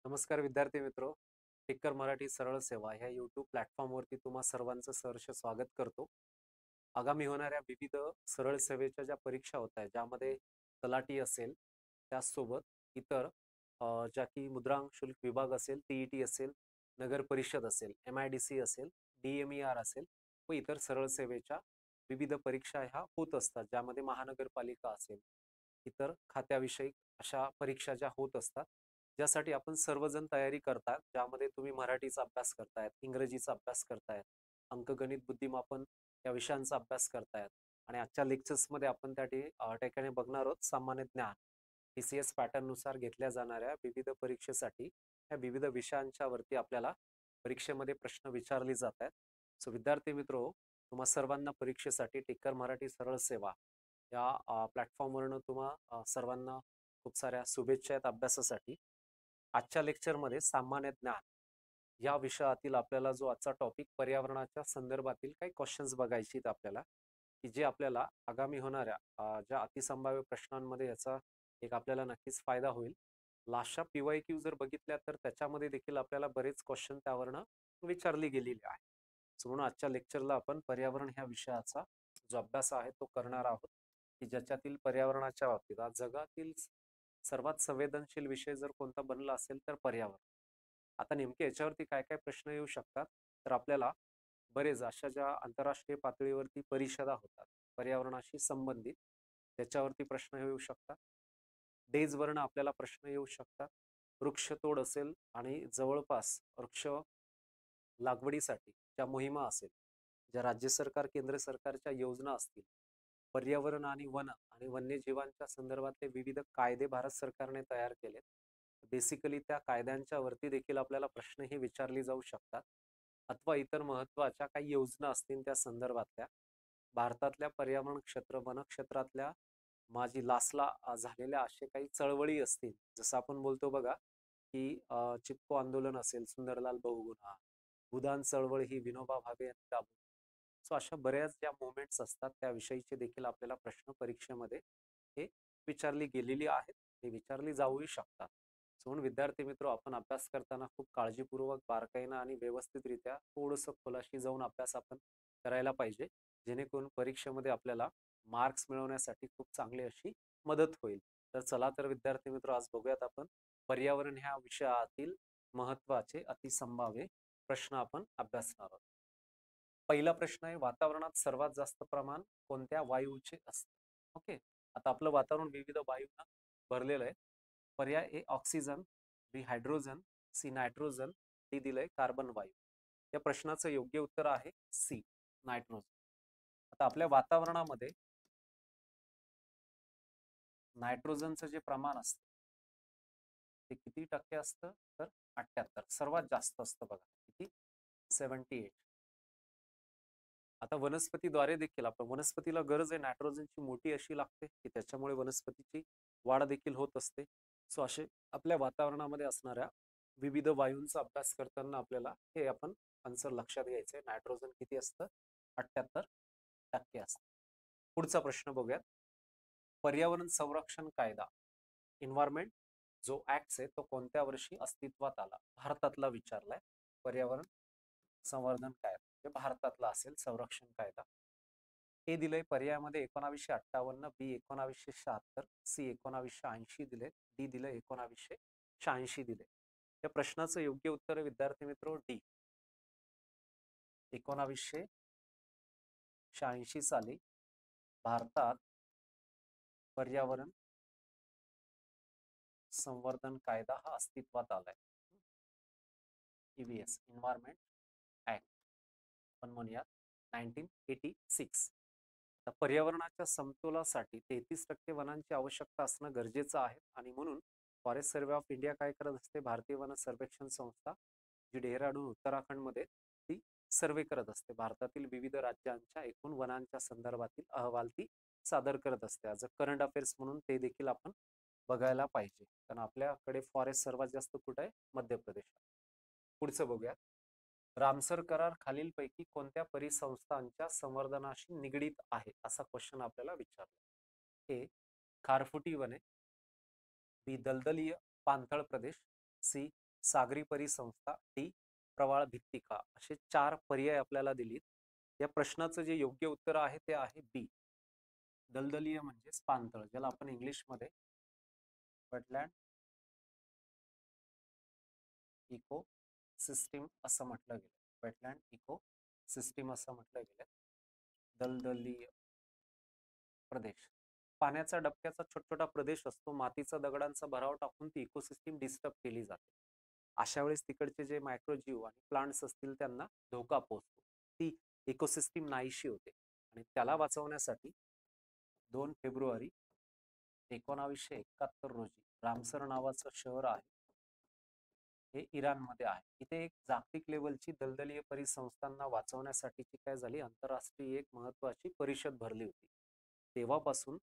नमस्कार विद्यार्थी मित्रो. टिक्कर मराठी सरळ सेवा ह्या यूट्यूब प्लॅटफॉर्मवरती तुम्हा सर्वांचं सहर्ष स्वागत करतो. आगामी होणाऱ्या विविध सरळ सेवेच्या ज्या परीक्षा होत आहेत, ज्यामध्ये तलाठी असेल, त्याचसोबत इतर ज्या की मुद्रांक शुल्क विभाग असेल, टी असेल, नगर परिषद असेल, MIDC असेल, DMER असेल व इतर सरळ सेवेच्या विविध परीक्षा ह्या होत असतात, ज्यामध्ये महानगरपालिका असेल, इतर खात्याविषयी अशा परीक्षा ज्या होत असतात, ज्यासाठी आपण सर्वजण तयारी करतात. ज्यामध्ये तुम्ही मराठीचा अभ्यास करतायत, इंग्रजीचा अभ्यास करतायत, अंकगणित, बुद्धिमापन या विषयांचा अभ्यास करतायत आणि आजच्या लेक्चर्समध्ये आपण त्या ठिकाणी बघणार आहोत सामान्य ज्ञान TCS पॅटर्ननुसार घेतल्या जाणाऱ्या विविध परीक्षेसाठी या विविध विषयांच्या वरती आपल्याला परीक्षेमध्ये प्रश्न विचारले जात आहेत. सो विद्यार्थी मित्रो, तुम्हा सर्वांना परीक्षेसाठी टिक्कर मराठी सरळ सेवा या प्लॅटफॉर्मवरनं तुम्हा सर्वांना खूप साऱ्या शुभेच्छा आहेत अभ्यासासाठी. आजच्या लेक्चरमध्ये सामान्य ज्ञान या विषयातील आपल्याला जो आजचा टॉपिक पर्यावरणाच्या संदर्भातील काही क्वेश्चन्स बघायचे आहेत आपल्याला, की जे आपल्याला आगामी होणाऱ्या ज्या अतिसंभाव्य प्रश्नांमध्ये याचा एक आपल्याला नक्कीच फायदा होईल. लास्टच्या PYQ जर बघितल्या तर त्याच्यामध्ये देखील आपल्याला बरेच क्वेश्चन त्यावरनं विचारली गेलेली आहे. सो म्हणून आजच्या लेक्चरला आपण पर्यावरण ह्या विषयाचा जो अभ्यास आहे तो करणार आहोत, की ज्याच्यातील पर्यावरणाच्या बाबतीत आज जगातील सर्वात संवेदनशील विषय जर कोणता बनला असेल तर पर्यावरण. आता नेमके याच्यावरती काय काय प्रश्न येऊ शकतात, तर आपल्याला बरेच अशा ज्या आंतरराष्ट्रीय पातळीवरती परिषदा होतात पर्यावरणाशी संबंधित, त्याच्यावरती प्रश्न येऊ शकतात. डेजवरनं आपल्याला प्रश्न येऊ शकतात. वृक्षतोड असेल आणि जवळपास वृक्ष लागवडीसाठी ज्या मोहिमा असेल, ज्या राज्य सरकार केंद्र सरकारच्या योजना असतील, पर्यावरण आणि वन आणि वन्यजीवांच्या संदर्भातले विविध कायदे भारत सरकारने तयार केलेत. बेसिकली त्या कायद्यांच्या वरती देखील आपल्याला प्रश्नही विचारले जाऊ शकतात, अथवा इतर महत्त्वाच्या काही योजना असतील त्या संदर्भातल्या. भारतातल्या पर्यावरण क्षेत्र, वन क्षेत्रातल्या माझी लासला झालेल्या असे काही चळवळी असतील, जसं आपण बोलतो बघा, की चिपको आंदोलन असेल, सुंदरलाल बहुगुणा, भूदान चळवळ ही विनोबा भावे यांनी राबवली. सो अशा बऱ्याच ज्या मुवमेंट्स असतात त्याविषयीचे देखील आपल्याला प्रश्न परीक्षेमध्ये हे विचारली गेलेली आहेत, ते विचारली जाऊही शकतात. सो म्हणून विद्यार्थी मित्र, आपण अभ्यास करताना खूप काळजीपूर्वक, बारकाईनं आणि व्यवस्थितरित्या थोडंसं खोलाशी जाऊन अभ्यास आपण करायला पाहिजे, जेणेकरून परीक्षेमध्ये आपल्याला मार्क्स मिळवण्यासाठी खूप चांगली अशी मदत होईल. तर चला तर विद्यार्थी मित्र, आज बघूयात आपण पर्यावरण ह्या विषयातील महत्त्वाचे अतिसंभाव्य प्रश्न आपण अभ्यासणार आहोत. पहिला प्रश्न आहे, वातावरणात सर्वात जास्त प्रमाण कोणत्या वायूचे असते? ओके. आता आपलं वातावरण विविध वायूंना भरलेलं आहे. पर्याय ए ऑक्सिजन, बी हायड्रोजन, सी नायट्रोजन, डी दिलंय कार्बन वायू. या प्रश्नाचं योग्य उत्तर आहे सी, नायट्रोजन. आता आपल्या वातावरणामध्ये नायट्रोजनचं जे प्रमाण असतं ते किती टक्के असतं, तर 78. सर्वात जास्त असतं बघा, किती, 78. आता वनस्पतीद्वारे देखील आपण, वनस्पतीला गरज आहे नायट्रोजनची मोठी अशी लागते, की त्याच्यामुळे वनस्पतीची वाढ देखील होत असते. सो असे आपल्या वातावरणामध्ये असणाऱ्या विविध वायूंचा अभ्यास करताना आपल्याला हे आपण आन्सर लक्षात घ्यायचंय. नायट्रोजन किती असतं, 78% असतं. पुढचा प्रश्न बघूयात. पर्यावरण संरक्षण कायदा, एन्व्हायरमेंट जो ऍक्ट आहे तो कोणत्या वर्षी अस्तित्वात आला? भारतातला विचारलाय. पर्यावरण संवर्धन कायदा हे भारतातला असेल संरक्षण कायदा. हे दिलंय पर्यायामध्ये 1958, बी 1976, सी 1980 दिले, डी दिलं 1986 दिले. या प्रश्नाचं योग्य उत्तर विद्यार्थी मित्र डी, 1986 साली भारतात पर्यावरण संवर्धन कायदा हा अस्तित्वात आलाय. EVS, एन्व्हायरमेंट ऍक्ट आपण म्हणूयात 1986. आता पर्यावरणाच्या समतोलासाठी 33% वनांची आवश्यकता असणं गरजेचं आहे आणि म्हणून फॉरेस्ट सर्व्हे ऑफ इंडिया काय करत असते, भारतीय वन सर्वेक्षण संस्था जी डेहराडून उत्तराखंडमध्ये ती सर्वे करत असते. भारतातील विविध राज्यांच्या एकूण वनांच्या संदर्भातील अहवाल ती सादर करत असते. ॲज अ करंट अफेअर्स म्हणून ते देखील आपण बघायला पाहिजे, कारण आपल्याकडे फॉरेस्ट सर्वात जास्त कुठं आहे, मध्य प्रदेशात. पुढचं बघूया. रामसर करार खालीलपैकी कोणत्या परिसंस्थांच्या संवर्धनाशी निगडीत आहे, असा क्वेश्चन आपल्याला विचारला. ए खारफुटी वने, बी दलदलीय पाणथळ प्रदेश, सी सागरी परिसंस्था, डी प्रवाळ भित्तिका, असे 4 पर्याय आपल्याला दिलीत. या प्रश्नाचं जे योग्य उत्तर आहे ते आहे बी, दलदलीय म्हणजेच पाणथळ, ज्याला आपण इंग्लिशमध्ये वेटलँड इको सिस्टीम असं म्हटलं गेलं. वेटलँड इको सिस्टीम असं म्हटलं गेलं. दलदलीय प्रदेश, पाण्याचा डबक्याचा छोटा प्रदेश असतो, मातीचा दगडांचा भराव टाकून ती इकोसिस्टीम डिस्टर्ब केली जाते. अशा वेळेस तिकडचे जे मायक्रोजीव आणि प्लांट्स असतील त्यांना धोका पोहोचतो, ती इकोसिस्टीम नाहीशी होते. आणि त्याला वाचवण्यासाठी 2 फेब्रुवारी 1971 रोजी रामसर नावाचं शहर आहे, हे इराणमध्ये आहे. इथे एक जागतिक लेवलची दलदलीय परिसंस्थांना वाचवण्यासाठीची काय झाली, आंतरराष्ट्रीय एक महत्वाची परिषद भरली होती. तेव्हापासून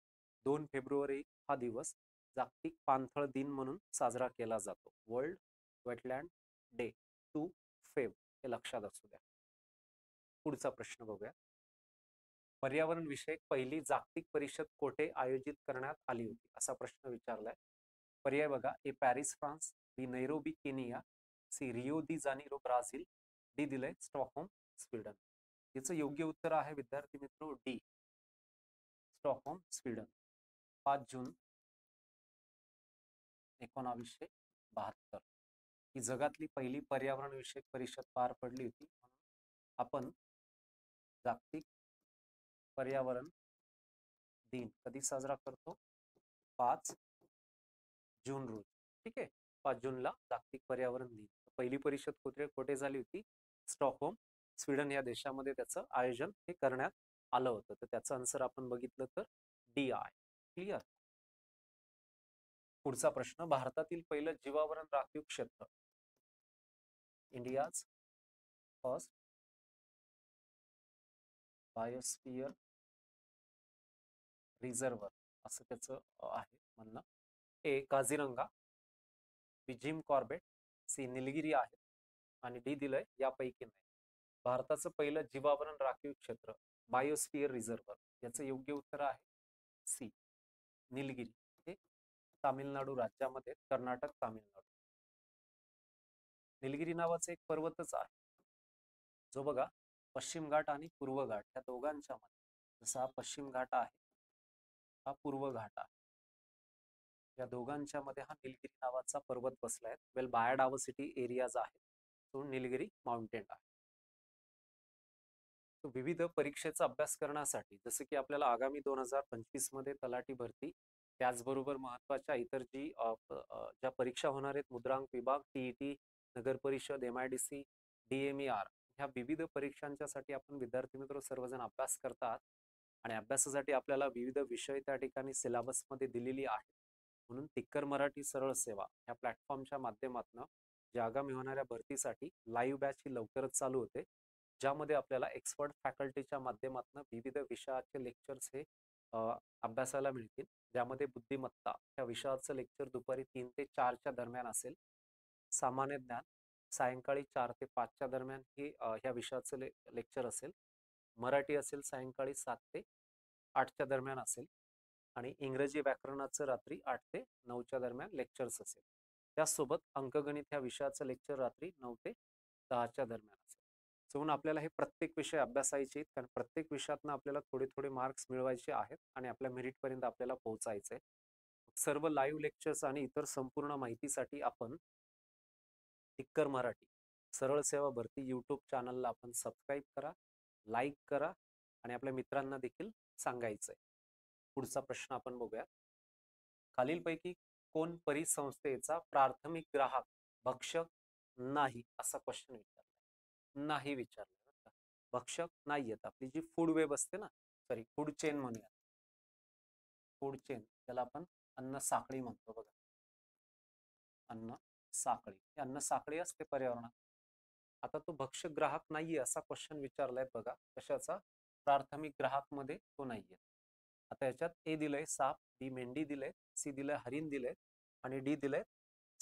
2 फेब्रुवारी हा दिवस जागतिक पाणथळ दिन म्हणून साजरा केला जातो. वर्ल्ड वेटलँड डे 2 फेब, हे लक्षात असू द्या. पुढचा प्रश्न बघूया. पर्यावरण विषयक पहिली जागतिक परिषद कोठे आयोजित करण्यात आली होती, असा प्रश्न विचारलाय. पर्याय बघा, ए पॅरिस फ्रान्स, बी नैरोबी केनिया, सी रियो दी जानेरो ब्राझील, डी दिलंय स्टॉकहोम स्वीडन. याचं योग्य उत्तर आहे विद्यार्थी मित्र डी, स्टॉकहोम स्वीडन. 5 जून 1972 ही जगातली पहिली पर्यावरण विषयक परिषद पार पडली होती. आपण जागतिक पर्यावरण दिन कधी साजरा करतो, 5 जून रोजी. ठीक आहे, 5 जूनला जागतिक पर्यावरण दिन. पहिली परिषद कोठे झाली होती, स्टॉकहोम स्वीडन या देशामध्ये त्याचं आयोजन हे करण्यात आलं होतं. तर त्याचं आन्सर आपण बघितलं तर डी आहे. क्लिअर. पुढचा प्रश्न, भारतातील पहिलं जीवावरण राखीव क्षेत्र, इंडियाज फर्स्ट बायोस्फियर रिझर्व्ह असं त्याचं आहे म्हणणं. ए काझीरंगा, बी जिम कॉर्बेट, सी निलगिरी आहे, आणि डी दिलंय यापैकी नाही. भारताचं पहिलं जीवावरण राखीव क्षेत्र बायोस्फियर रिझर्व्ह, याचं योग्य उत्तर आहे सी, निलगिरी. हे तामिळनाडू राज्यामध्ये, कर्नाटक तामिळनाडू. निलगिरी नावाचा एक पर्वतच आहे, जो बघा पश्चिम घाट आणि पूर्व घाट या दोघांच्या मध्ये, जसा हा पश्चिम घाट आहे, हा पूर्व घाट आहे, या दोघांच्या मध्ये हा निलगिरी नावाचा पर्वत बसलाय. वेल बायोडायव्हर्सिटी एरियाज आहे, तो निलगिरी माउंटेन आहे. तो विविध परीक्षेचा अभ्यास करण्यासाठी, जसे की आपल्याला आगामी 2025 मध्ये तलाठी भरती, त्याचबरोबर महत्वाच्या इतर ज्या परीक्षा होणार आहेत, मुद्रांक विभाग, टीईटी, नगर परिषद, MIDC, DMER, ह्या विविध परीक्षांच्यासाठी आपण विद्यार्थी मित्र सर्वजण अभ्यास करतात. आणि अभ्यासासाठी आपल्याला विविध विषय त्या ठिकाणी सिलेबसमध्ये दिलेली आहे. म्हणून तिक्कर मराठी सरळ सेवा ह्या प्लॅटफॉर्मच्या माध्यमातून ज्या आगामी होणाऱ्या भरतीसाठी लाईव्ह बॅच ही लवकरच चालू होते, ज्यामध्ये आपल्याला एक्सपर्ट फॅकल्टीच्या माध्यमातून विविध विषयाचे लेक्चर्स हे अभ्यासाला मिळतील. ज्यामध्ये बुद्धिमत्ता या विषयाचं लेक्चर दुपारी 3 ते 4च्या दरम्यान असेल. सामान्य ज्ञान सायंकाळी 4 ते 5च्या दरम्यान हे ह्या विषयाचं लेक्चर असेल. मराठी असेल सायंकाळी 7 ते 8च्या दरम्यान असेल. आणि इंग्रजी व्याकरणाचं रात्री 8 ते 9च्या दरम्यान लेक्चर्स असेल. त्याचसोबत अंकगणित ह्या विषयाचं लेक्चर रात्री 9 ते 10च्या दरम्यान असेल. म्हणून आपल्याला हे प्रत्येक विषय अभ्यासायचे आहेत, कारण प्रत्येक विषयातनं आपल्याला थोडे थोडे मार्क्स मिळवायचे आहेत आणि आपल्या मेरिटपर्यंत आपल्याला पोहोचायचं आहे. सर्व लाईव्ह लेक्चर्स आणि इतर संपूर्ण माहितीसाठी आपण तिक्कर मराठी सरळ सेवा भरती यूट्यूब चॅनलला आपण सबस्क्राईब करा, लाईक करा आणि आपल्या मित्रांना देखील सांगायचंय. पुढचा प्रश्न आपण बघूया. खालीलपैकी कोण परिसंस्थेचा प्राथमिक ग्राहक भक्षक नाही, असा क्वेश्चन विचारला. नाही विचारलं, भक्षक नाही आहेत. आपली जी फूड वेब असते ना, सॉरी फूड चेन म्हणूया, फूड चेन, त्याला आपण अन्न साखळी म्हणतो बघा, अन्न साखळी, अन्न साखळी असते पर्यावरणात. आता तो भक्षक ग्राहक नाहीये असा क्वेश्चन विचारलाय बघा, कशाचा, प्राथमिक ग्राहक मध्ये तो नाहीये. आता याच्यात ए दिलंय साप, बी मेंढी दिलंय, सी दिलंय हरिण दिलंय, आणि डी दिलंय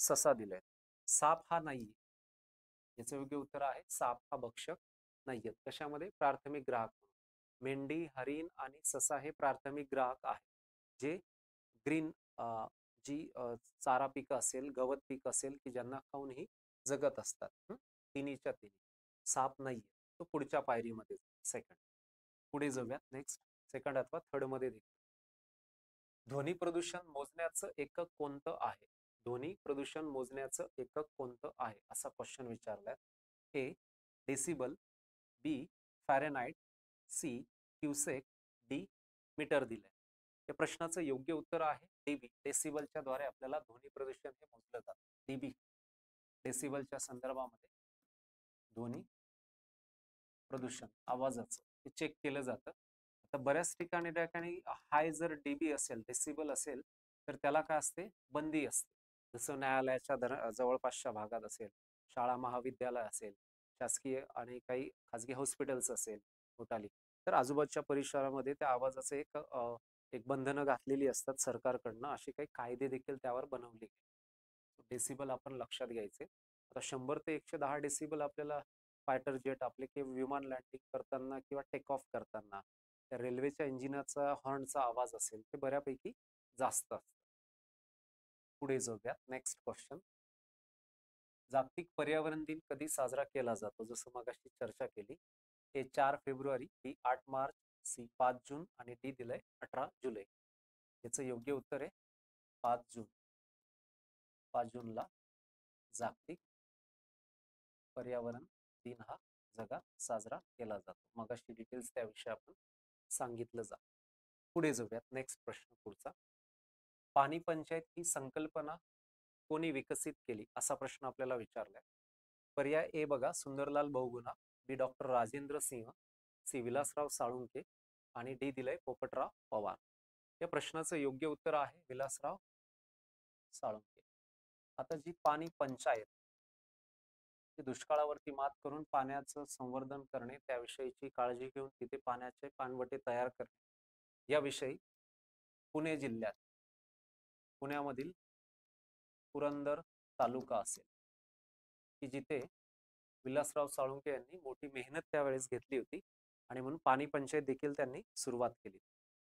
ससा दिलंय. साप हा नाहीये, याचं योग्य उत्तर आहे साप हा भक्षक नाहीयेत. कशामध्ये, प्राथमिक ग्राहक. मेंढी, हरिण आणि ससा हे प्राथमिक ग्राहक आहे, जे ग्रीन जी चारा पीक असेल, गवत पीक असेल, की ज्यांना खाऊन ही जगत असतात. तिन्हीच्या तिन्ही. साप नाहीये, तो पुढच्या पायरीमध्ये सेकंड. पुढे जाऊयात. नेक्स्ट सेकंड अथवा थर्ड मध्ये देखील. ध्वनी प्रदूषण मोजण्याचं एकक कोणतं आहे? ध्वनी प्रदूषण मोजण्याचं एकक कोणतं आहे असा क्वेश्चन विचारलाय. A decibel, B Fahrenheit, C cusec, D meter दिलंय. या प्रश्नाचं योग्य उत्तर आहे डीबी. डेसिबलच्या द्वारे आपल्याला ध्वनी प्रदूषण हे मोजलं जातं. डीबी डेसिबलच्या संदर्भामध्ये ध्वनी प्रदूषण आवाजाचं हे चेक केलं जातं. आता बऱ्याच ठिकाणी हाय जर डीबी असेल, डेसिबल असेल, तर त्याला काय असते, बंदी असते. जसं न्यायालयाच्या जवळपासच्या भागात असेल, शाळा महाविद्यालय असेल, शासकीय आणि काही खाजगी हॉस्पिटल्स असेल मोठाली, तर आजूबाजूच्या परिसरामध्ये त्या आवाजाचे एक बंधनं घातलेली असतात सरकारकडनं. असे काही कायदे देखील त्यावर बनवले गेले. डेसिबल आपण लक्षात घ्यायचे. आता 100 ते 110 डेसिबल आपल्याला फायटर जेट आपले किंवा विमान लँडिंग करताना किंवा टेक ऑफ करताना त्या रेल्वेच्या इंजिनाचा हॉर्नचा आवाज असेल ते बऱ्यापैकी जास्त असतं. पुढे जाऊयात. Next question. जागतिक पर्यावरण दिन कधी साजरा केला जातो? जसं मगाशी चर्चा केली. हे 4 फेब्रुवारी, बी 8 मार्च, सी 5 जून आणि डी दिलंय 18 जुलै. याचं योग्य उत्तर आहे 5 जून. 5 जूनला जागतिक पर्यावरण दिन हा जगात साजरा केला जातो. मगाशी डिटेल्स त्याविषयी आपण सांगितलं जातं. पुढे जाऊयात. नेक्स्ट प्रश्न पुढचा. पाणी पंचायत ही संकल्पना कोणी विकसित केली असा प्रश्न आपल्याला विचारलाय. पर्याय ए बघा सुंदरलाल बहुगुणा, बी डॉक्टर राजेंद्र सिंह, सी विलासराव साळुंके आणि डी दिलंय पोपटराव पवार. या प्रश्नाचं योग्य उत्तर आहे विलासराव साळुंके. आता जी पाणी पंचायत, दुष्काळावरती मात करून पाण्याचं संवर्धन करणे, त्याविषयीची काळजी घेऊन तिथे पाण्याचे पाणवठे तयार करणे, याविषयी पुणे जिल्ह्यात, पुण्यामधील पुरंदर तालुका असेल की जिथे विलासराव साळुंके यांनी मोठी मेहनत त्यावेळेस घेतली होती आणि म्हणून पाणी पंचायत देखील त्यांनी सुरुवात केली.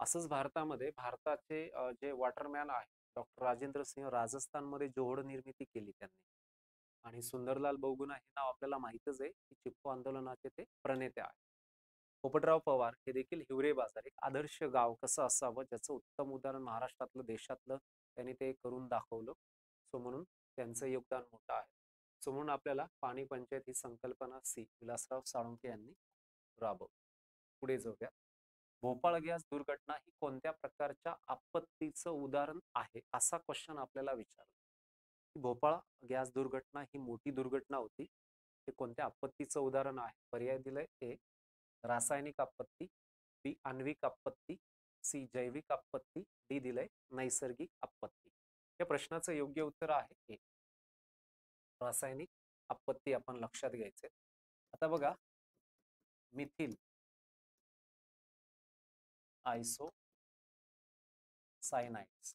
असंच भारतामध्ये भारताचे जे वॉटरमॅन आहे डॉक्टर राजेंद्र सिंह, राजस्थानमध्ये जोड निर्मिती केली त्यांनी. आणि सुंदरलाल बहुगुणा हे नाव आपल्याला माहितच आहे की चिपको आंदोलनाचे ते प्रणेते आहेत. पोपटराव पवार हे देखील हिवरे बाजार, एक आदर्श गाव कसं असावं ज्याचं उत्तम उदाहरण महाराष्ट्रातलं देशातलं त्यांनी ते करून दाखवलं. सो म्हणून त्यांचं योगदान मोठं आहे. सो म्हणून आपल्याला पाणी पंचायत ही संकल्पना सी विलासराव साळुंके यांनी राबवली. पुढे जाऊया. भोपाळ गॅस दुर्घटना ही कोणत्या प्रकारच्या आपत्तीचं उदाहरण आहे असा क्वेश्चन आपल्याला विचारला. भोपाळ गॅस दुर्घटना ही मोठी दुर्घटना होती. हे कोणत्या आपत्तीचं उदाहरण आहे? पर्याय दिलंय ए रासायनिक आपत्ती, बी आण्विक आपत्ती, सी जैविक आपत्ती, डी दिलंय नैसर्गिक आपत्ती. या प्रश्नाचं योग्य उत्तर आहे ए रासायनिक आपत्ती. आपण लक्षात घ्यायचे. आता बघा मिथिल आयसो सायनाइड्स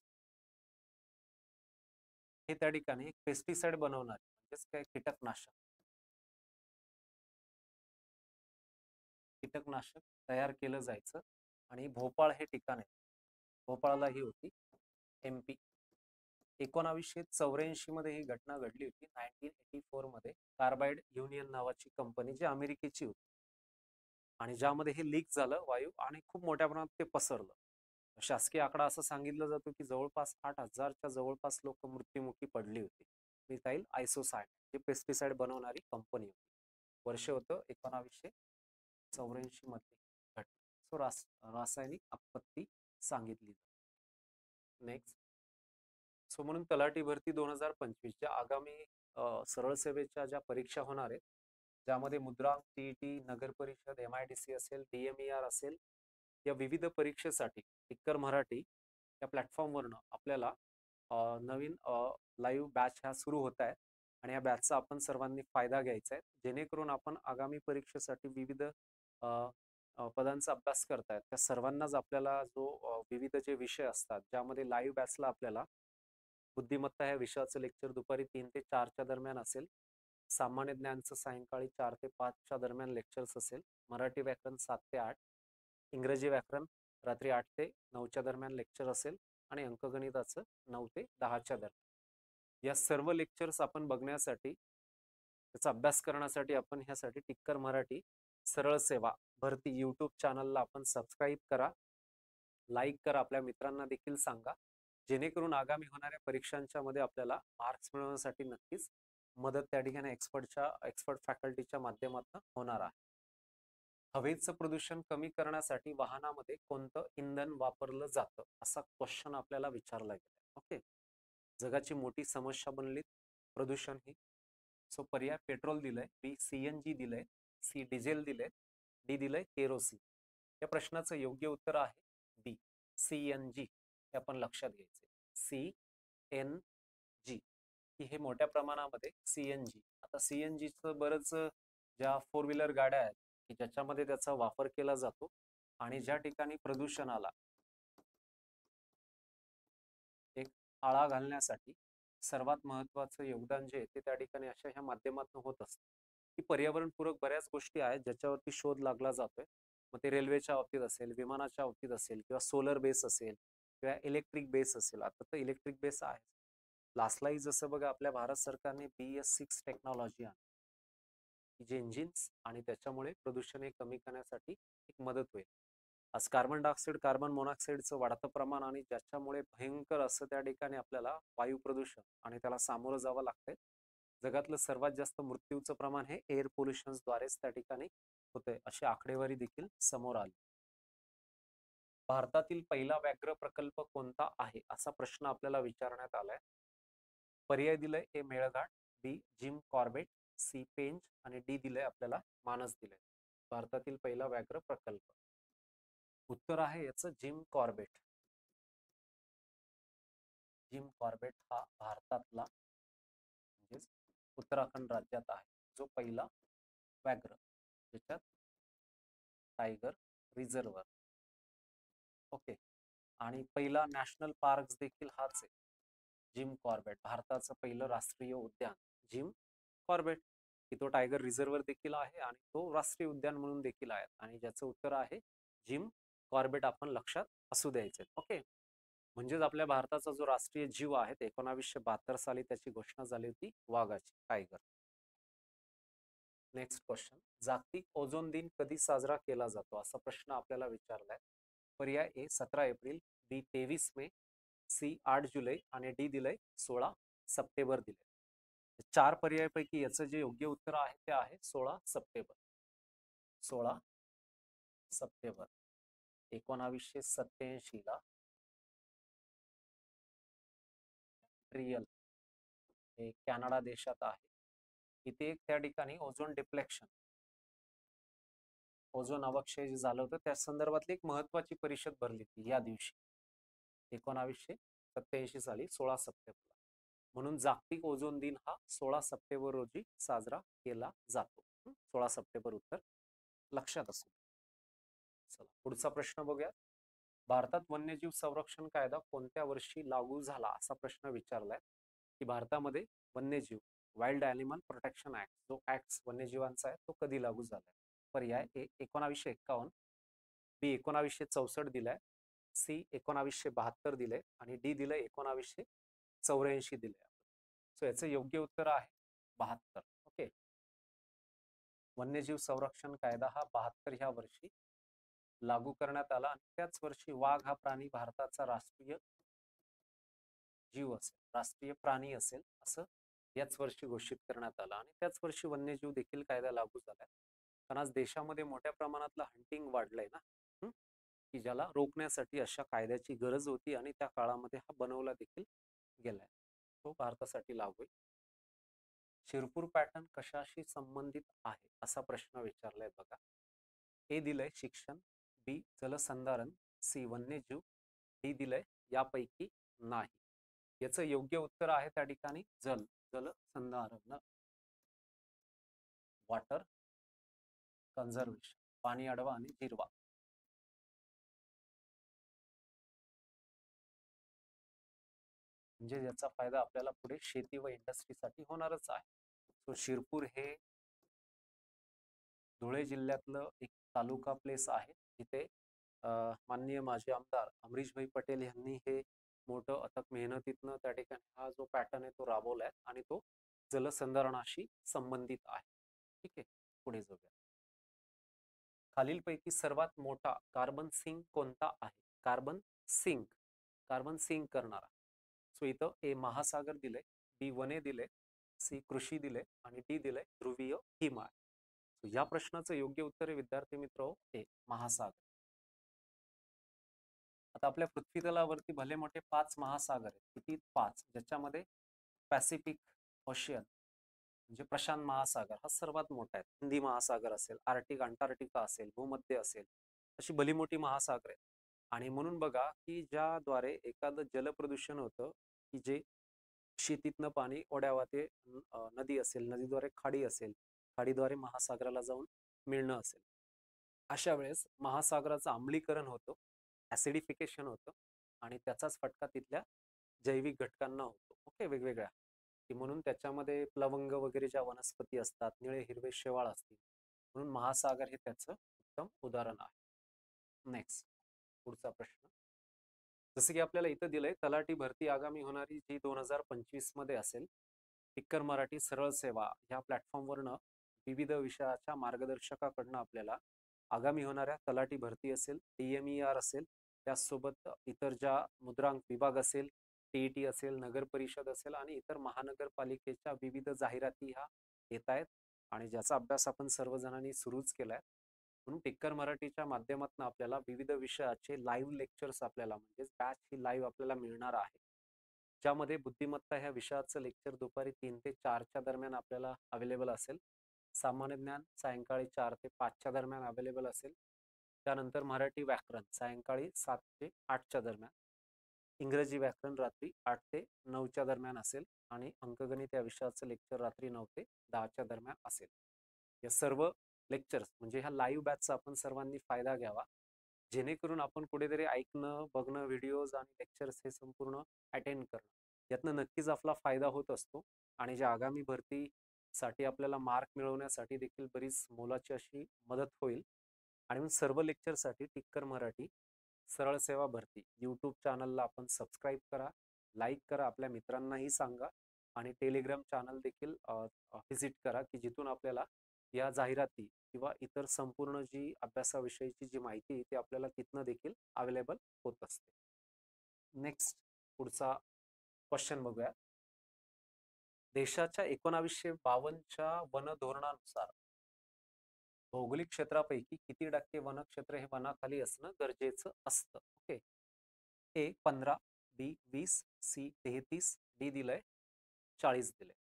हे त्या ठिकाणी एक पेस्टिसाइड बनवणार, म्हणजेच काय कीटकनाशक तयार केलं जायचं. आणि भोपाळ हे ठिकाण आहे, भोपाळला ही होती MP. 1984 मध्ये ही घटना घडली होती. 1984 मध्ये कार्बाइड युनियन नावाची कंपनी जी अमेरिकेची होती आणि ज्यामध्ये हे लीक झालं वायू आणि खूप मोठ्या प्रमाणात ते पसरलं. शासकीय आकडा असं सांगितलं जातो की जवळपास 8,000च्या जवळपास लोक मृत्युमुखी पडली होती. मिथाइल आयसोसायनाइड ही पेस्टिसाइड बनवणारी कंपनी होती. वर्ष होतं 1984 मध्ये घटना. सो रासायनिक आपत्ती सांगितली. नेक्स्ट. सो म्हणून तलाठी भरती 2025च्या आगामी सरळ सेवेच्या ज्या परीक्षा होणार आहेत, ज्यामध्ये मुद्रांक, टीईटी, नगर परिषद, MIDC असेल, DMER असेल, या विविध परीक्षेसाठी टिक्कर मराठी या प्लॅटफॉर्मवरनं आपल्याला नवीन लाईव्ह बॅच ह्या सुरू होत आहेत आणि या बॅचचा आपण सर्वांनी फायदा घ्यायचा आहे, जेणेकरून आपण आगामी परीक्षेसाठी विविध पदांचा अभ्यास करतायत त्या सर्वांनाच आपल्याला जो विविध जे विषय असतात ज्यामध्ये लाईव्ह बॅचला आपल्याला बुद्धिमत्ता या विषयाचं लेक्चर दुपारी 3 ते 4च्या दरम्यान असेल, सामान्य ज्ञानचं सायंकाळी 4 ते 5च्या दरम्यान लेक्चर्स असेल, मराठी व्याकरण 7 ते 8, इंग्रजी व्याकरण रात्री 8 ते 9च्या दरम्यान लेक्चर असेल आणि अंकगणिताचं 9 ते 10च्या दरम्यान. या सर्व लेक्चर्स आपण बघण्यासाठी त्याचा अभ्यास करण्यासाठी आपण ह्यासाठी टिक्कर मराठी सरळ सेवा भरती यूट्यूब चॅनलला आपण सबस्क्राईब करा, लाईक करा, आपल्या मित्रांना देखील सांगा, जेणेकरून आगामी होणाऱ्या परीक्षांच्या मध्ये आपल्याला मार्क्स मिळवण्यासाठी नक्कीच मदत त्या ठिकाणी एक्सपर्ट फॅकल्टीच्या माध्यमातून होणार आहे. हवेचं प्रदूषण कमी करण्यासाठी वाहनामध्ये कोणतं इंधन वापरलं जातं असा क्वेश्चन आपल्याला विचारला गेला. ओके, जगाची मोठी समस्या बनली प्रदूषण ही. सो पर्याय पेट्रोल दिलंय, बी CNG दिलंय, सी डिझेल दिलंय, डी दिलंय केरोसिन. या प्रश्नाचं योग्य उत्तर आहे बी CNG. हे आपण लक्षात घ्यायचे. CNG की हे मोठ्या प्रमाणामध्ये CNG. आता CNGचं बरंच ज्या 4 व्हीलर गाड्या आहेत की ज्याच्यामध्ये त्याचा वापर केला जातो आणि ज्या ठिकाणी प्रदूषणाला एक आळा घालण्यासाठी सर्वात महत्वाचं योगदान जे आहे ते त्या ठिकाणी अशा ह्या माध्यमातून होत असतं. की पर्यावरणपूरक बऱ्याच गोष्टी आहेत ज्याच्यावरती शोध लागला जातोय. मग ते रेल्वेच्या बाबतीत असेल, विमानाच्या बाबतीत असेल, किंवा सोलर बेस असेल, किंवा इलेक्ट्रिक बेस असेल. आता तर इलेक्ट्रिक बेस आहे. लास्टलाही जसं बघा आपल्या भारत सरकारने BS6 टेक्नॉलॉजी आणली, जे इंजिन्स आणि त्याच्यामुळे प्रदूषण हे कमी करण्यासाठी एक मदत होईल. आज कार्बन डायऑक्साईड, कार्बन मोनॉक्साईडचं वाढतं प्रमाण आणि ज्याच्यामुळे भयंकर असं त्या ठिकाणी आपल्याला वायू प्रदूषण आणि त्याला सामोरं जावं लागतंय. जगातलं सर्वात जास्त मृत्यूचं प्रमाण हे एअर पोल्युशनद्वारेच त्या ठिकाणी होतंय, अशी आकडेवारी देखील समोर आली. भारतातील पहिला व्याघ्र प्रकल्प कोणता आहे असा प्रश्न आपल्याला विचारण्यात आलाय. पर्याय दिलंय ए मेळघाट, बी जिम कॉर्बेट, सी पेंच आणि डी दिलंय आपल्याला मानस दिलंय. भारतातील पहिला व्याघ्र प्रकल्प उत्तर आहे याचं जिम कॉर्बेट. जिम कॉर्बेट हा भारतातला म्हणजेच उत्तराखंड राज्यात आहे जो पहिला व्याघ्र, ज्याच्यात टायगर रिझर्व्ह. ओके, आणि पहिला नॅशनल पार्क देखील हाच आहे, जिम कॉर्बेट. भारताचं पहिलं राष्ट्रीय उद्यान जिम कॉर्बेट, की तो टायगर रिझर्व्ह देखील आहे आणि तो राष्ट्रीय उद्यान म्हणून देखील आहे, आणि ज्याचं उत्तर आहे जिम कॉर्बेट. आपण लक्षात असू द्यायचे. ओके, म्हणजेच आपल्या भारताचा जो राष्ट्रीय जीव आहे ते 1972 साली त्याची घोषणा झाली होती वाघाची, टायगर. नेक्स्ट क्वेश्चन, जागतिक ओझोन दिन कधी साजरा केला जातो असा प्रश्न आपल्याला विचारलाय. पर्याय ए 17 एप्रिल, बी 23 मे, सी 8 जुलै आणि डी दिलंय 16 सप्टेंबर दिलंय. 4 पर्यायापैकी याचं जे योग्य उत्तर आहे ते आहे 16 सप्टेंबर. 16 सप्टेंबर 1987 ला रियल हे कॅनडा देशात आहे. इथे एक त्या ठिकाणी ओझोन डिप्लेक्शन, ओझोन अवक्षय जे झालं होतं त्या संदर्भातली एक महत्वाची परिषद भरली होती या दिवशी 1987 साली 16 सप्टेंबर. म्हणून जागतिक ओझोन दिन हा 16 सप्टेंबर रोजी साजरा केला जातो. 16 सप्टेंबर उत्तर लक्षात असू. चला पुढचा प्रश्न बघूया. भारतात वन्यजीव संरक्षण कायदा कोणत्या वर्षी लागू झाला असा प्रश्न विचारलाय. की भारतामध्ये वन्यजीव वाईल्ड ॲनिमल प्रोटेक्शन ऍक्ट, जो ऍक्ट वन्यजीवांचा आहे तो कधी लागू झालाय. पर्याय ए 1951, बी 1964 दिलाय, सी 1972 दिले आणि डी दिलंय 1984 दिले. सो याचं योग्य उत्तर आहे 72. ओके, वन्यजीव संरक्षण कायदा हा 72 ह्या वर्षी लागू करण्यात आला आणि त्याच वर्षी वाघ हा प्राणी भारताचा राष्ट्रीय जीव असेल, राष्ट्रीय प्राणी असेल असं याच वर्षी घोषित करण्यात आलं. आणि त्याच वर्षी वन्यजीव देखील कायदा लागू झालाय. कारण आज देशामध्ये मोठ्या प्रमाणातलं हंटिंग वाढलंय ना, की ज्याला रोखण्यासाठी अशा कायद्याची गरज होती आणि त्या काळामध्ये हा बनवला देखील गेलाय. तो भारतासाठी लागू आहे. शिरपूर पॅटर्न कशाशी संबंधित आहे असा प्रश्न विचारलाय बघा. ए दिलंय शिक्षण, बी जलसंधारण, सी वन्यजीव, डी दिलंय यापैकी नाही. याचं योग्य उत्तर आहे त्या ठिकाणी जलसंधारण, वॉटर कन्झर्वेशन, पाणी अडवा आणि जिरवा. म्हणजे याचा फायदा आपल्याला पुढे शेती व इंडस्ट्रीसाठी होणारच आहे. सो शिरपूर हे धुळे जिल्ह्यातलं एक तालुका प्लेस आहे, जिथे माननीय माजी आमदार अमरीशभाई पटेल यांनी हे मोठं अथक मेहनतीतनं त्या ठिकाणी हा जो पॅटर्न आहे तो राबवलाय आणि तो जलसंधारणाशी संबंधित आहे. ठीक आहे, पुढे जाऊया. खालीलपैकी सर्वात मोठा कार्बन सिंक कोणता आहे? कार्बन सिंक, कार्बन सिंक करणारा. सो इथं ए महासागर दिले, बी वने दिले, सी कृषी दिले आणि डी दिले ध्रुवीय हिमालय. या प्रश्नाचं योग्य उत्तर आहे विद्यार्थी मित्र ए महासागर. आता आपल्या पृथ्वी तलावरती भले मोठे 5 महासागर आहेत. किती? 5. ज्याच्यामध्ये पॅसिफिक ओशियन म्हणजे प्रशांत महासागर हा सर्वात मोठा आहे. हिंदी महासागर असेल, आर्टिक अंटार्क्टिका असेल, भूमध्य असेल, अशी भली मोठी महासागर आहेत. आणि म्हणून बघा की ज्याद्वारे एखादं जलप्रदूषण होतं की जे शेतीतनं पाणी ओढ्यावाते नदी असेल, नदीद्वारे खाडी असेल, खाडीद्वारे महासागराला जाऊन मिळणं असेल, अशा वेळेस महासागराचं आम्लीकरण होतं, ऍसिडिफिकेशन होतं आणि त्याचाच फटका तिथल्या जैविक घटकांना होतो. ओके, वेगवेगळ्या की म्हणून त्याच्यामध्ये प्लवंग वगैरे ज्या वनस्पती असतात, निळे हिरवे शेवाळ असतील, म्हणून महासागर हे त्याचं उत्तम उदाहरण आहे. नेक्स्ट, पुढचा प्रश्न. जसं की आपल्याला इथं दिलंय, तलाठी भरती आगामी होणारी जी 2025 मध्ये असेल, टिक्कर मराठी सरळ सेवा ह्या प्लॅटफॉर्मवरनं विविध विषयाच्या मार्गदर्शकाकडनं आपल्याला आगामी होणाऱ्या तलाठी भरती असेल, DMER असेल, त्याचसोबत इतर ज्या मुद्रांक विभाग असेल, TET असेल, नगर परिषद असेल आणि इतर महानगरपालिकेच्या विविध जाहिराती ह्या येत आहेत आणि ज्याचा अभ्यास आपण सर्वजणांनी सुरूच केलाय. म्हणून टिक्कर मराठीच्या माध्यमातून आपल्याला विविध विषयाचे लाईव्ह लेक्चर्स आपल्याला म्हणजे बॅच ही लाईव्ह आपल्याला मिळणार आहे, ज्यामध्ये बुद्धिमत्ता ह्या विषयाचं लेक्चर दुपारी 3 ते 4च्या दरम्यान आपल्याला अवेलेबल असेल. सामान्य ज्ञान सायंकाळी 4 ते 5च्या दरम्यान अवेलेबल असेल. त्यानंतर मराठी व्याकरण सायंकाळी 7 ते 8च्या दरम्यान, इंग्रजी व्याकरण रात्री 8 ते 9च्या दरम्यान असेल आणि अंकगणित या विषयाचं लेक्चर रात्री 9 ते 10च्या दरम्यान असेल. या सर्व लेक्चर्स म्हणजे ह्या लाईव्ह बॅचचा आपण सर्वांनी फायदा घ्यावा, जेणेकरून आपण कुठेतरी ऐकणं, बघणं, व्हिडिओज आणि लेक्चर्स हे संपूर्ण अटेंड करणं, यातनं नक्कीच आपला फायदा होत असतो आणि ज्या आगामी भरतीसाठी आपल्याला मार्क मिळवण्यासाठी देखील बरीच मोलाची अशी मदत होईल. आणि मग सर्व लेक्चरसाठी टिक्कर मराठी सरळ सेवा भरती यूट्यूब चॅनलला आपण सबस्क्राईब करा, लाईक करा, आपल्या मित्रांनाही सांगा आणि टेलिग्राम चॅनल देखील व्हिजिट करा की जिथून आपल्याला या जाहिराती किंवा इतर संपूर्ण जी अभ्यासाविषयीची जी माहिती आहे ती आपल्याला तिथनं देखील अवेलेबल होत असते. नेक्स्ट, पुढचा क्वेश्चन बघूया. देशाच्या 1952च्या वन धोरणानुसार भौगोलिक क्षेत्रापैकी किती टक्के वनक्षेत्र हे वनाखाली असणं गरजेचं असतं? ओके, ए 15, बी 20, सी 33, डी दिलंय 40 दिलंय.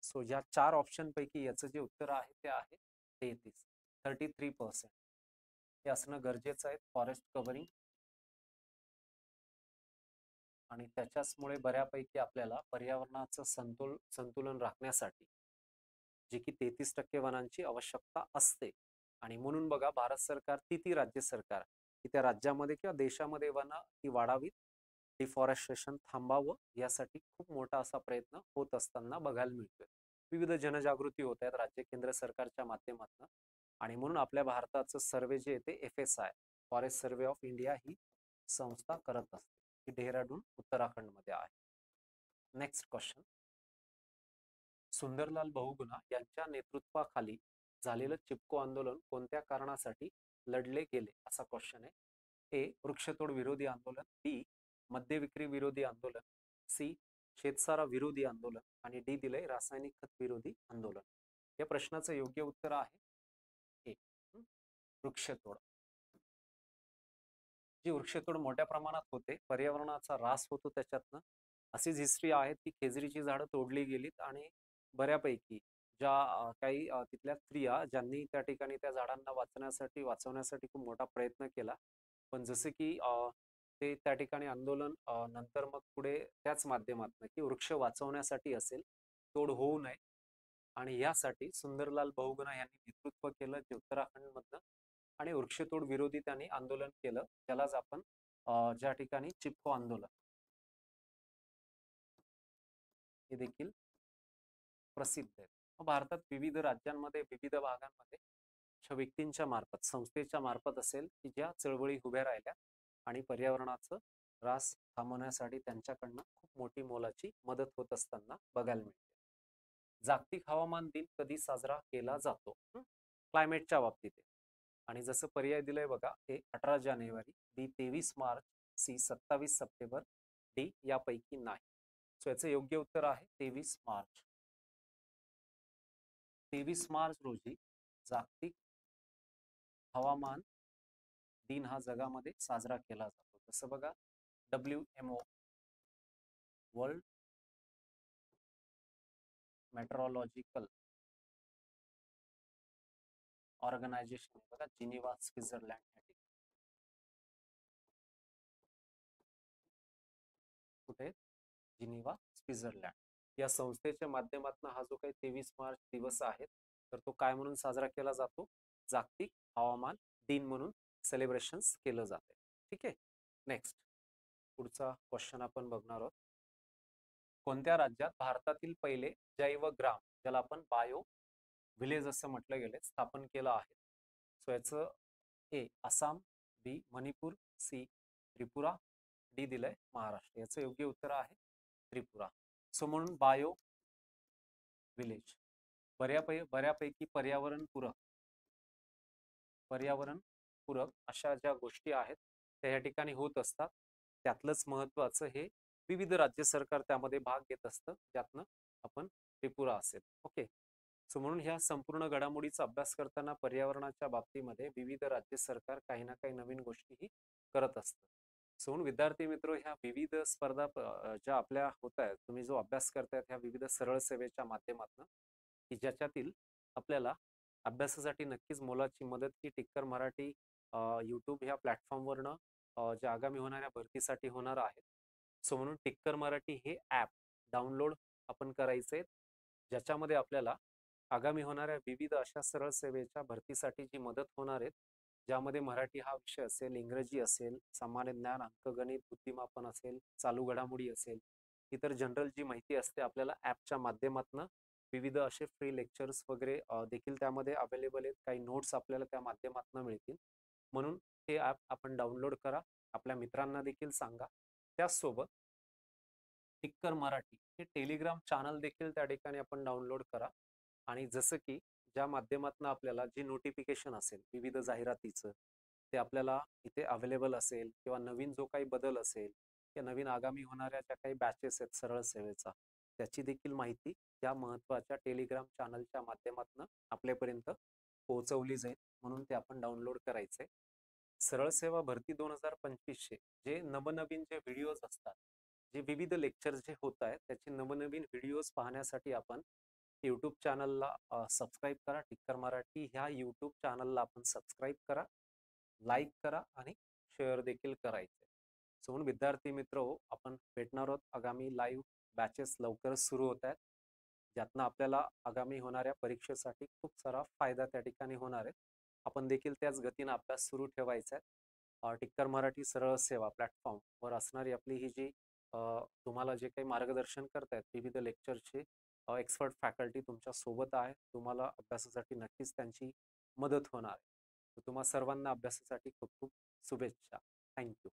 सो या 4 ऑप्शन पैकी याचं जे उत्तर आहे ते आहे 33, 33% हे असणं गरजेचं आहे फॉरेस्ट कव्हरिंग. आणि त्याच्याचमुळे बऱ्यापैकी आपल्याला पर्यावरणाचं संतुलन राखण्यासाठी जे की 33% वनांची आवश्यकता असते. आणि म्हणून बघा, भारत सरकार ती राज्य सरकार की त्या राज्यामध्ये किंवा देशामध्ये वनं ती वाढावीत, डिफॉरेस्टेशन थांबावं, यासाठी खूप मोठा असा प्रयत्न होत असताना बघायला मिळतोय. विविध जनजागृती होत आहेत राज्य केंद्र सरकारच्या माध्यमातून. आणि म्हणून आपल्या भारताचं सर्वे जे येते FSI forest survey of India ही संस्था करत असते, ही डेहराडून उत्तराखंडमध्ये आहे. Next question. सुंदरलाल बहुगुणा यांच्या नेतृत्वाखाली झालेलं चिपको आंदोलन कोणत्या कारणासाठी लढले गेले, असा क्वेश्चन आहे. ए वृक्षतोड विरोधी आंदोलन, बी मद्य विक्री विरोधी आंदोलन, सी शेतसारा विरोधी आंदोलन आणि डी दिलंय रासायनिक खत विरोधी आंदोलन. या प्रश्नाचं योग्य उत्तर आहे ए वृक्षतोड. जी वृक्षतोड मोठ्या प्रमाणात होते, पर्यावरणाचा ऱ्हास होतो त्याच्यातनं, अशीच हिस्ट्री आहे ती खेजरीची झाडं तोडली गेलीत आणि बऱ्यापैकी ज्या काही तिथल्या स्त्रिया ज्यांनी त्या ठिकाणी त्या झाडांना वाचवण्यासाठी खूप मोठा प्रयत्न केला, पण जसे की ते त्या ठिकाणी आंदोलन नंतर मग पुढे त्याच माध्यमातून की वृक्ष वाचवण्यासाठी असेल, तोड होऊ नये आणि यासाठी सुंदरलाल बहुगुणा यांनी नेतृत्व केलं जे उत्तराखंडमधनं, आणि वृक्षतोड विरोधी त्यांनी आंदोलन केलं, त्यालाच आपण ज्या ठिकाणी चिपको आंदोलन हे देखील प्रसिद्ध आहे. भारतात विविध राज्यांमध्ये, विविध भागांमध्ये अशा व्यक्तींच्या मार्फत, संस्थेच्या मार्फत असेल की ज्या चळवळी उभ्या राहिल्या आणि पर्यावरणाचं ऱ्हास थांबवण्यासाठी त्यांच्याकडनं खूप मोठी मोलाची मदत होत असताना बघायला मिळते. जागतिक हवामान दिन कधी साजरा केला जातो? क्लायमेटच्या बाबतीत आहे. आणि जसं पर्याय दिलंय बघा, हे 18 जानेवारी, बी 23 मार्च, सी 27 सप्टेंबर, डी यापैकी नाही. सो याचं योग्य उत्तर आहे 23 मार्च. 23 मार्च रोजी जागतिक हवामान दिन हा जगामध्ये साजरा केला जातो. जसं बघा, WMO वर्ल्ड मेट्रोलॉजिकल ऑर्गनायझेशन बघा, जिनिव्हा स्वित्झर्लंड या ठिकाणी. कुठे? जिनिव्हा स्वित्झर्लंड या संस्थेच्या माध्यमातून हा जो काही 23 मार्च दिवस आहे, तर तो काय म्हणून साजरा केला जातो? जागतिक हवामान दिन म्हणून सेलिब्रेशन्स केलं जाते. ठीक आहे. नेक्स्ट पुढचा क्वेश्चन आपण बघणार आहोत. कोणत्या राज्यात भारतातील पहिले जैवग्राम, ज्याला आपण बायो विलेज असं म्हटलं गेले, स्थापन केलं आहे? सो याचं ए आसाम, बी मणिपूर, सी त्रिपुरा, डी दिलंय महाराष्ट्र. याचं योग्य उत्तर आहे त्रिपुरा. सो म्हणून बायो विलेज बऱ्यापैकी पर्यावरण पूरक अशा ज्या गोष्टी आहेत त्या या ठिकाणी होत असतात. त्यातलंच महत्वाचं हे विविध राज्य सरकार त्यामध्ये भाग घेत असतं, ज्यातनं आपण त्रिपुरा असेल. ओके. सो म्हणून ह्या संपूर्ण घडामोडीचा अभ्यास करताना पर्यावरणाच्या बाबतीमध्ये विविध राज्य सरकार काही ना काही नवीन गोष्टीही करत असतं. सो म्हणून विद्यार्थी मित्र, ह्या विविध स्पर्धा ज्या आपल्या होत आहेत, तुम्ही जो अभ्यास करतायत ह्या विविध सरळ सेवेच्या माध्यमातून, की ज्याच्यातील आपल्याला अभ्यासासाठी नक्कीच मोलाची मदत ही टिक्कर मराठी यूट्यूब ह्या प्लॅटफॉर्मवरनं ज्या आगामी होणाऱ्या भरतीसाठी होणार आहे. सो म्हणून टिक्कर मराठी हे ॲप डाउनलोड आपण करायचे, ज्याच्यामध्ये आपल्याला आगामी होणाऱ्या विविध अशा सरळ सेवेच्या भरतीसाठी जी मदत होणार आहे, ज्यामध्ये मराठी हा विषय असेल, इंग्रजी असेल, सामान्य ज्ञान, अंकगणित, बुद्धिमापन असेल, चालू घडामोडी असेल, इतर जनरल जी माहिती असते आपल्याला ॲपच्या माध्यमातून विविध असे फ्री लेक्चर्स वगैरे देखील त्यामध्ये अवेलेबल आहेत. काही नोट्स आपल्याला त्या माध्यमातून मिळतील. म्हणून हे ॲप आपण डाउनलोड करा, आपल्या मित्रांना देखील सांगा. त्याचसोबत टिक्कर मराठी हे टेलिग्राम चॅनल देखील त्या ठिकाणी आपण डाउनलोड करा. आणि जसं की ज्या माध्यमातून आपल्याला जे नोटिफिकेशन असेल विविध जाहिरातीचं, ते आपल्याला इथे अवेलेबल असेल, किंवा नवीन जो काही बदल असेल, किंवा नवीन आगामी होणाऱ्या ज्या काही बॅचेस आहेत सरळ सेवेचा, त्याची देखील माहिती या महत्त्वाच्या टेलिग्राम चॅनलच्या माध्यमातून आपल्यापर्यंत पोहोचवली जाईल. म्हणून ते आपण डाउनलोड करायचे. सरळ सेवा भरती 2025चे जे नवनवीन जे व्हिडिओज असतात, जे विविध लेक्चर्स जे होत आहेत, त्याचे नवनवीन व्हिडिओज पाहण्यासाठी आपण यूट्यूब चॅनलला सबस्क्राईब करा. टिक्कर मराठी ह्या यूट्यूब चॅनलला आपण सबस्क्राईब करा, लाईक करा आणि शेअर देखील करायचे. सो म्हणून विद्यार्थी मित्र हो, आपण भेटणार आहोत. आगामी लाईव्ह बॅचेस लवकरच सुरू होत आहेत, ज्यातनं आपल्याला आगामी होणाऱ्या परीक्षेसाठी खूप सारा फायदा त्या ठिकाणी होणार आहे. आपण देखील त्याच गतीनं अभ्यास सुरू ठेवायचा आहे. टिक्कर मराठी सरळ सेवा प्लॅटफॉर्मवर असणारी आपली ही जी तुम्हाला जे काही मार्गदर्शन करतायत विविध लेक्चरचे एक्सपर्ट फॅकल्टी तुमच्या सोबत आहे. तुम्हाला अभ्यासासाठी नक्कीच त्यांची मदत होणार आहे. तुम्हा सर्वांना अभ्यासासाठी खूप खूप शुभेच्छा. थँक्यू.